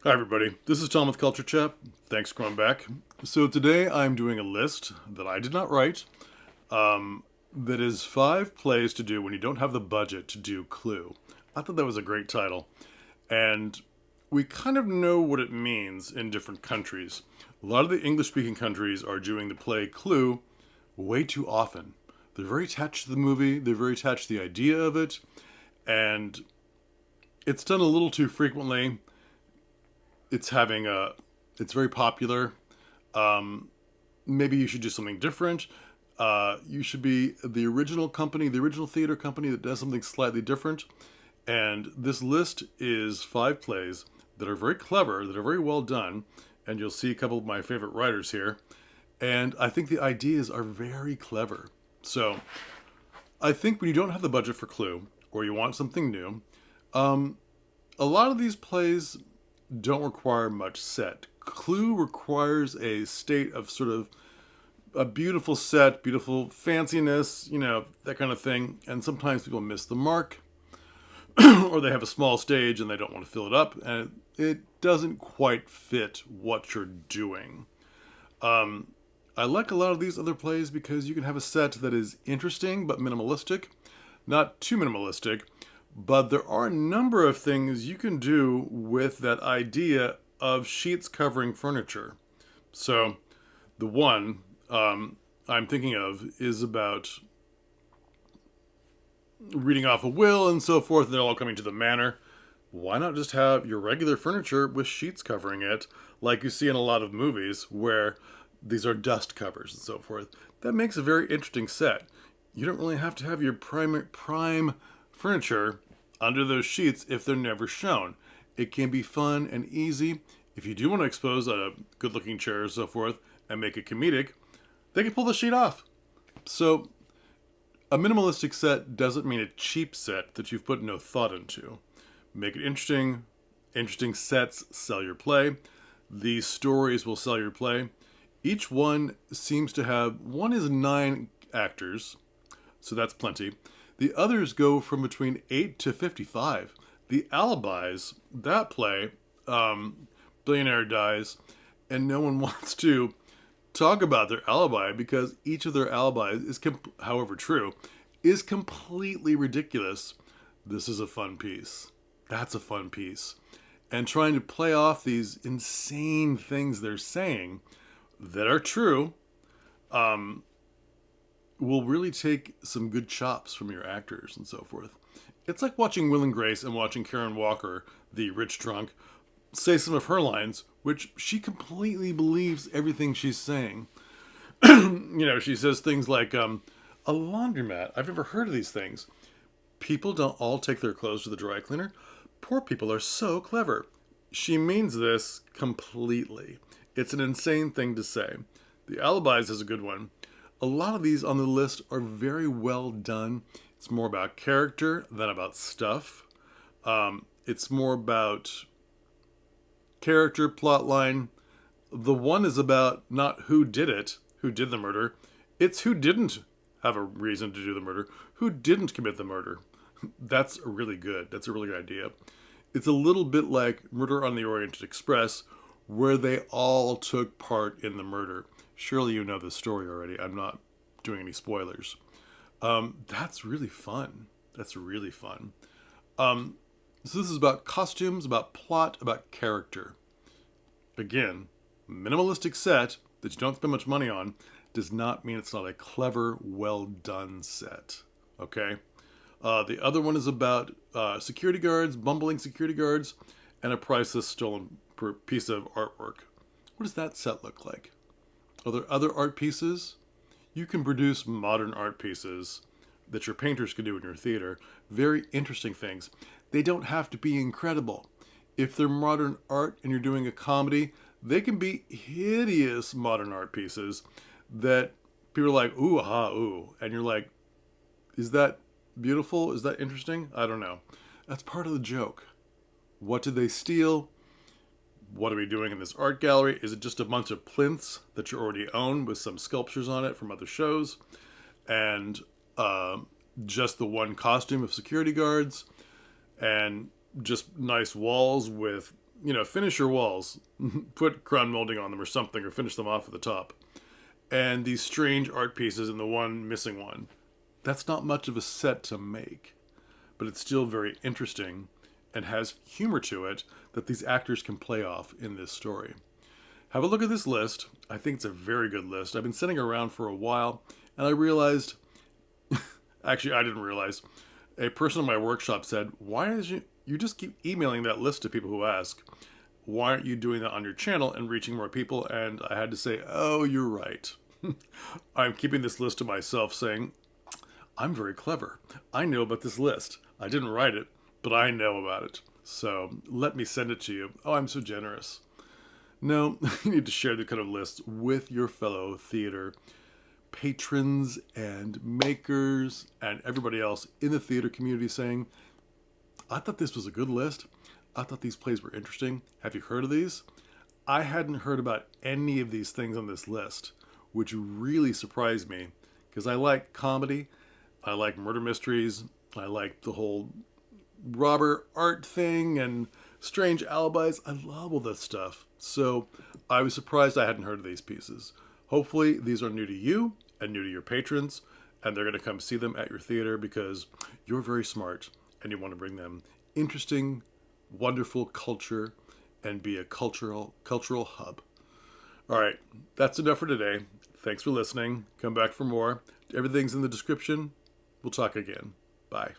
Hi everybody, this is Tom with Culture Chat. Thanks for coming back. So today I'm doing a list that I did not write, that is 5 plays to do when you don't have the budget to do Clue. I thought that was a great title. And we kind of know what it means in different countries. A lot of the English speaking countries are doing the play Clue way too often. They're very attached to the movie, they're very attached to the idea of it, and it's done a little too frequently. It's having a it's very popular. Maybe you should do something different. You should be the original company, the original theater company that does something slightly different. And this list is 5 plays that are very clever, that are very well done. And you'll see a couple of my favorite writers here. And I think the ideas are very clever. So I think when you don't have the budget for Clue or you want something new, a lot of these plays don't require much set. Clue requires a state of sort of a beautiful set, beautiful fanciness, that kind of thing. And sometimes people miss the mark, or they have a small stage and they don't want to fill it up, and it doesn't quite fit what you're doing. I like a lot of these other plays because you can have a set that is interesting but minimalistic, not too minimalistic, but there are a number of things you can do with that idea of sheets covering furniture. So, the one I'm thinking of is about reading off a will and so forth, and they're all coming to the manor. Why not just have your regular furniture with sheets covering it, like you see in a lot of movies where these are dust covers and so forth? That makes a very interesting set. You don't really have to have your prime furniture under those sheets if they're never shown. It can be fun and easy. If you do want to expose a good looking chair and so forth and make it comedic, they can pull the sheet off. So, a minimalistic set doesn't mean a cheap set that you've put no thought into. Make it interesting. Interesting sets sell your play. These stories will sell your play. Each one seems to have, one is 9 actors, so that's plenty. The others go from between 8 to 55. The Alibis, that play, billionaire dies, and no one wants to talk about their alibi because each of their alibis is, however true, is completely ridiculous. This is a fun piece. That's a fun piece. And trying to play off these insane things they're saying that are true will really take some good chops from your actors and so forth. It's like watching Will and Grace and watching Karen Walker, the rich drunk, say some of her lines, which she completely believes everything she's saying. She says things like, a laundromat. I've never heard of these things. People don't all take their clothes to the dry cleaner. Poor people are so clever. She means this completely. It's an insane thing to say. The Alibis is a good one. A lot of these on the list are very well done. It's more about character than about stuff. It's more about character, plot line. The one is about not who did it, who did the murder. It's who didn't have a reason to do the murder, who didn't commit the murder. That's really good. That's a really good idea. It's a little bit like Murder on the Orient Express, where they all took part in the murder. Surely you know the story already. I'm not doing any spoilers. That's really fun. That's really fun. So this is about costumes, about plot, about character. Again, minimalistic set that you don't spend much money on does not mean it's not a clever, well done set. Okay? The other one is about security guards, bumbling security guards, and a priceless stolen piece of artwork. What does that set look like? Are there other art pieces? You can produce modern art pieces that your painters can do in your theater. Very interesting things. They don't have to be incredible. If they're modern art and you're doing a comedy, they can be hideous modern art pieces that people are like, ooh, aha, ooh. And you're like, is that beautiful? Is that interesting? I don't know. That's part of the joke. What did they steal? What are we doing in this art gallery? Is it just a bunch of plinths that you already own with some sculptures on it from other shows? And just the one costume of security guards? And just nice walls with finish your walls, put crown molding on them or something, or finish them off at the top. And these strange art pieces and the one missing one. That's not much of a set to make, but it's still very interesting and has humor to it that these actors can play off in this story. Have a look at this list. I think it's a very good list. I've been sitting around for a while, and I realized, actually I didn't realize, a person in my workshop said, why is you just keep emailing that list to people who ask? Why aren't you doing that on your channel and reaching more people? And I had to say, oh, you're right. I'm keeping this list to myself saying, I'm very clever. I know about this list. I didn't write it, but I know about it. So let me send it to you. Oh, I'm so generous. No, you need to share the kind of lists with your fellow theater patrons and makers and everybody else in the theater community saying, I thought this was a good list. I thought these plays were interesting. Have you heard of these? I hadn't heard about any of these things on this list, which really surprised me because I like comedy. I like murder mysteries. I like the whole robber art thing and strange alibis. I love all this stuff. So I was surprised I hadn't heard of these pieces. Hopefully these are new to you and new to your patrons, and they're going to come see them at your theater because you're very smart and you want to bring them interesting, wonderful culture and be a cultural hub. All right, that's enough for today. Thanks for listening. Come back for more. Everything's in the description. We'll talk again. Bye.